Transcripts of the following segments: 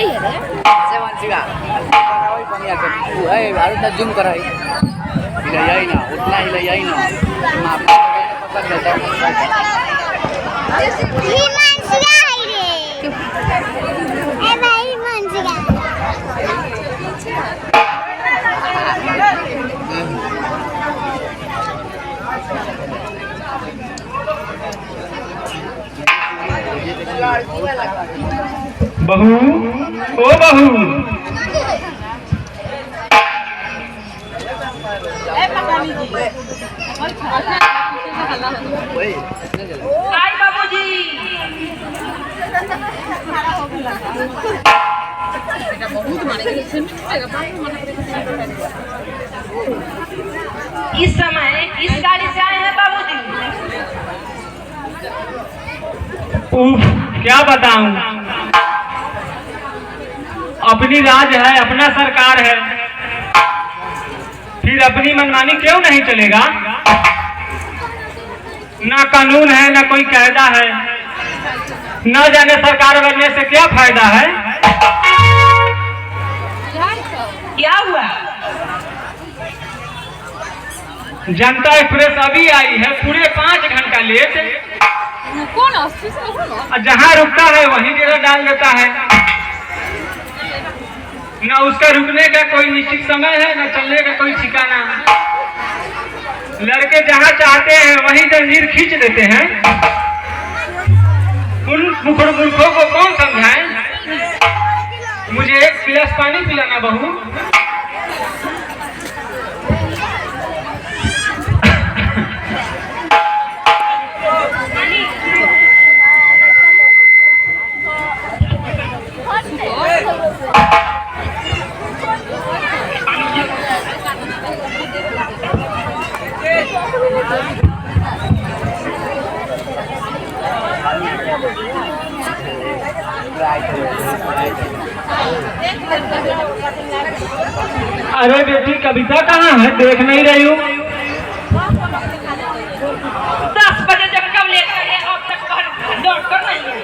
नहीं है रे सेवन सिगा वही बनिया के तू है और त जूम कर है हिलाई ना उतना हिलाई ना मां पकड़ देता है ये मनसिगा है रे ए भाई मनसिगा बहू ओ बहू आई बाबूजी इस समय इस गाड़ी से आए हैं बाबूजी। उफ, क्या बताऊं, अपनी राज है, अपना सरकार है, फिर अपनी मनमानी क्यों नहीं चलेगा? ना कानून है ना कोई कायदा है, न जाने सरकार बनने से क्या फायदा है। क्या हुआ? जनता एक्सप्रेस अभी आई है, पूरे 5 घंटा लेट। कौन जहाँ रुकता है वहीं जगह डाल देता है। न उसका रुकने का कोई निश्चित समय है, न चलने का कोई ठिकाना। लड़के जहाँ चाहते हैं वहीं जंजीर खींच देते हैं। उन मूर्खों को कौन समझाए? मुझे 1 गिलास पानी पिलाना बहू। अरे बेटी कविता कहाँ है? देख नहीं रही हूँ। 10 बजे जब कब लेकर है अब तक दौड़ कर नहीं है।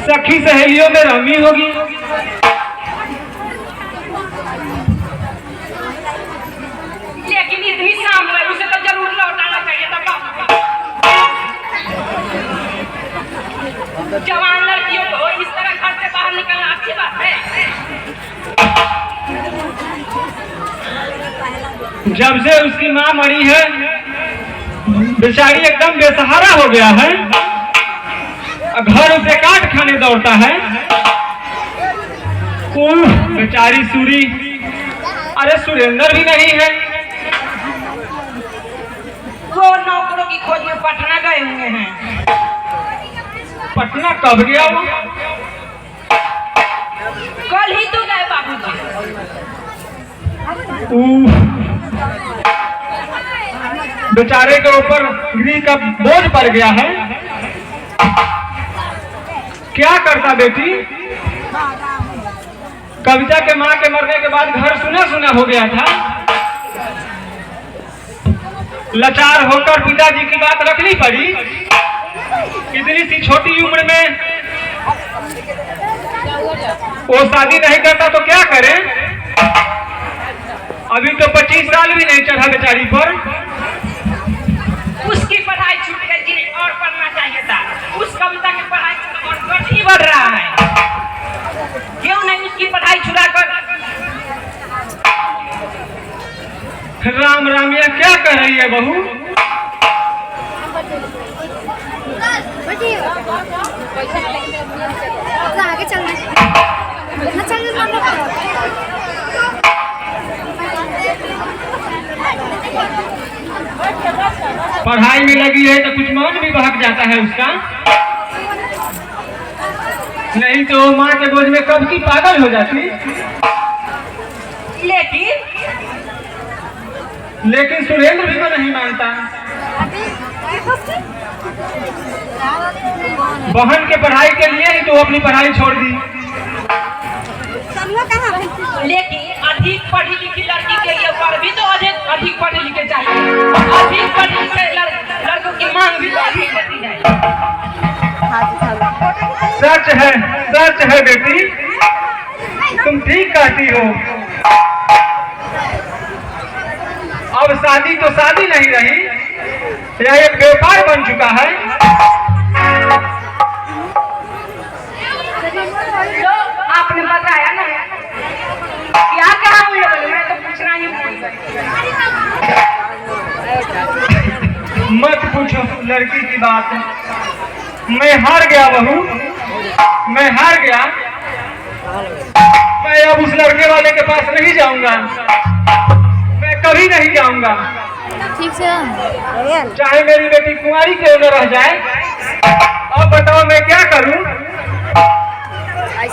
सखी सहेलियों में रमी होगी। लेकिन इतनी शाम हुई, उसे तो जरूर लौटाना चाहिए था। जवान लड़कियों को इस तरह घर से बाहर निकलना अच्छी बात है? जब से उसकी माँ मरी है बेचारी एकदम बेसहारा हो गया है। घर उसे काट खाने दौड़ता है। बेचारी सूरी। अरे सुरेंद्र भी नहीं है। वो नौकरों की खोज में पटना गए हुए हैं। पटना कब गया वो? कल ही तो गए बाबूजी। बेचारे के ऊपर गृह का बोझ पड़ गया है। क्या करता बेटी? कविता के माँ के मरने के बाद घर सुना सुना हो गया था। लाचार होकर पिताजी की बात रखनी पड़ी। इतनी सी छोटी उम्र में वो शादी नहीं करता तो क्या करे? अभी तो 25 साल भी नहीं चढ़ा बेचारी पर। उसकी पढ़ाई छूट गई, जिन्हें और पढ़ना चाहिए था। उस कविता की पढ़ाई और गति बढ़ रहा है। क्यों नहीं उसकी पढ़ाई छुड़ा कर? राम राम, यह क्या कह रही है बहू? आगे चलना पढ़ाई में लगी है तो कुछ मन भी बहक जाता है उसका। नहीं तो माँ के बोझ में कब की पागल हो जाती। लेकिन सुरेंद्र भी तो नहीं मानता। बहन के पढ़ाई के लिए ही तो अपनी पढ़ाई छोड़ दी। लेकिन अधिक पढ़ी लिखी लड़की के लिए पर भी तो अधिक पढ़े लिखे चाहिए। अधिक पढ़े लिखे लड़कों की मांग भी तो अधिक होती है। सच सच है बेटी, तुम ठीक कहती हो। अब शादी तो शादी नहीं रही, यह एक व्यापार बन चुका है। तो आपने बताया ना, क्या कहा उन लोगों ने, मैं तो पूछना ही भूल गई। मत पूछो लड़की की बात, मैं हार गया बहू, मैं हार गया। मैं अब उस लड़के वाले के पास नहीं जाऊंगा, मैं कभी नहीं जाऊंगा, ठीक से चाहे मेरी बेटी कुंवारी क्यों न रह जाए। अब बताओ मैं क्या करूं?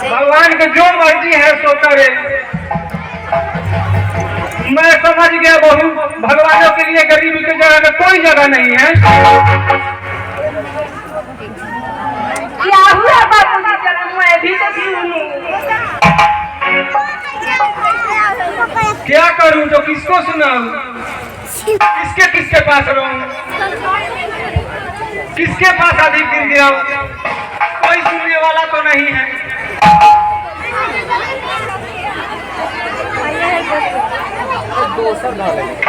भगवान की जो मर्जी है सो करे। मैं समझ गया बहू, भगवानों के लिए गरीबी की जगह में कोई जगह नहीं है। क्या हुआ बाबूजी, जरा मैं भी तो सुनूं। क्या करूं तो किसको सुनाऊं, किसके किसके पास रहूं, किसके पास अधिक दिन दिलाऊं? कोई सुनने वाला तो नहीं है।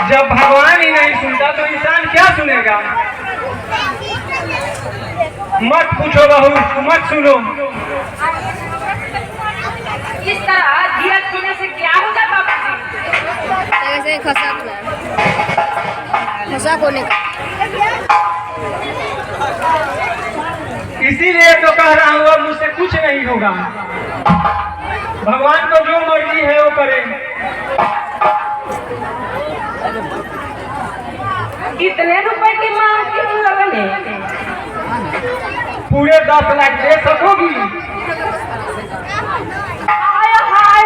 जब भगवान ही नहीं सुनता तो इंसान क्या सुनेगा? मत पूछो बहू, मत सुनो। इस तरह दिया सुनने से क्या होगा बाबूजी? ऐसे खसा कोने का। इसीलिए तो कह रहा हूँ अब मुझसे कुछ नहीं होगा। भगवान को जो मर्जी है वो करे। कितने रुपए की मांग की तुम लोगों ने? पूरे 10 लाख दे सकोगी? हाय हाय,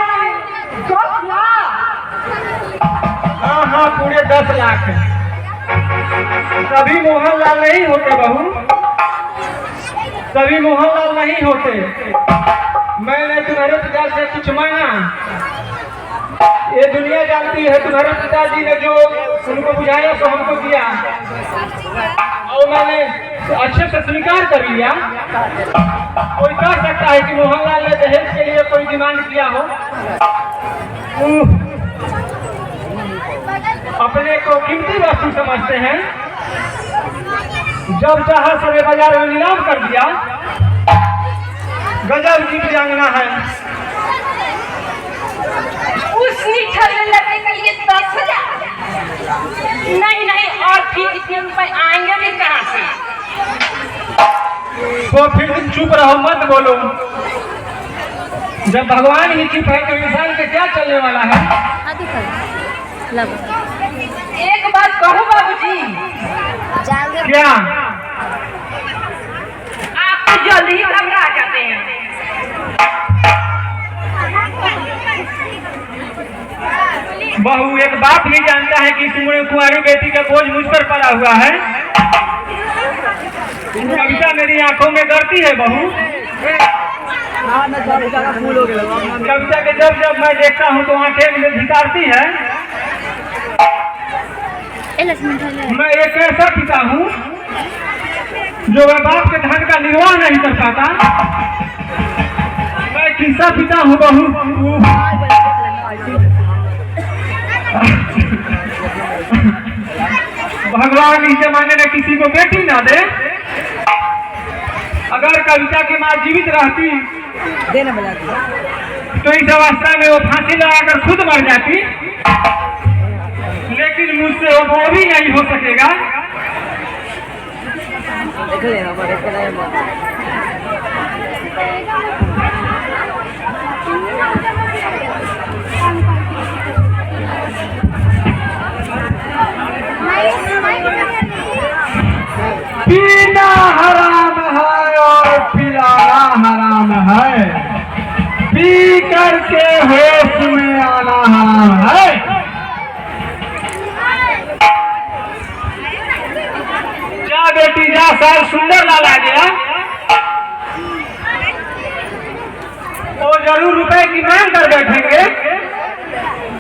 10 लाख? हाँ पूरे 10 लाख। सभी मोहनलाल नहीं होते बहू, सभी मोहनलाल नहीं होते। मैंने तुम्हारे पिता से कुछ मांगा, ये दुनिया जानती है तुम्हारे पिताजी ने जो उनको बुझाया सो हमको दिया, और मैंने अच्छे से स्वीकार कर लिया। कोई कह सकता है कि मोहनलाल ने दहेज के लिए कोई डिमांड किया हो? अपने को कीमती वस्तु समझते हैं, जब चाहा सरे बाजार में नीलाम कर दिया। गजब की वीरांगना है। उस निठल्ले लड़के के लिए 10,000? नहीं नहीं, और फिर इतने रुपए आएंगे भी कहाँ से? तो फिर तुम चुप रहो, मत बोलो। जब भगवान ही चुप है तो इंसान के क्या चलने वाला है? एक बात कहो बाबूजी, क्या? आप तो जल्दी ही घबरा जाते हैं। बहू एक बाप नहीं जानता है कि इस उम्र में कुंवारी बेटी का बोझ मुझ पर पड़ा हुआ है। कविता मेरी आंखों में गड़ती है बहू। कविता के जब जब मैं देखता हूँ तो आंखें मुझे धिकारती है। मैं एक ऐसा पिता हूँ जो वह बाप के धन का निर्वाह नहीं कर पाता। मैं किस्सा पिता हूँ बहू। भगवान इस जमाने में किसी को बेटी ना दे। अगर कविता की माँ जीवित रहती तो इस अवस्था में वो फांसी लगाकर खुद मर जाती, लेकिन मुझसे वो भी नहीं हो सकेगा। पीना हराम है और पिलाना हराम है, पी करके होश में आना हराम है। जा बेटी जा, साल सुंदर लाल आ गया। वो जरूर रुपए की मांग कर बैठेंगे।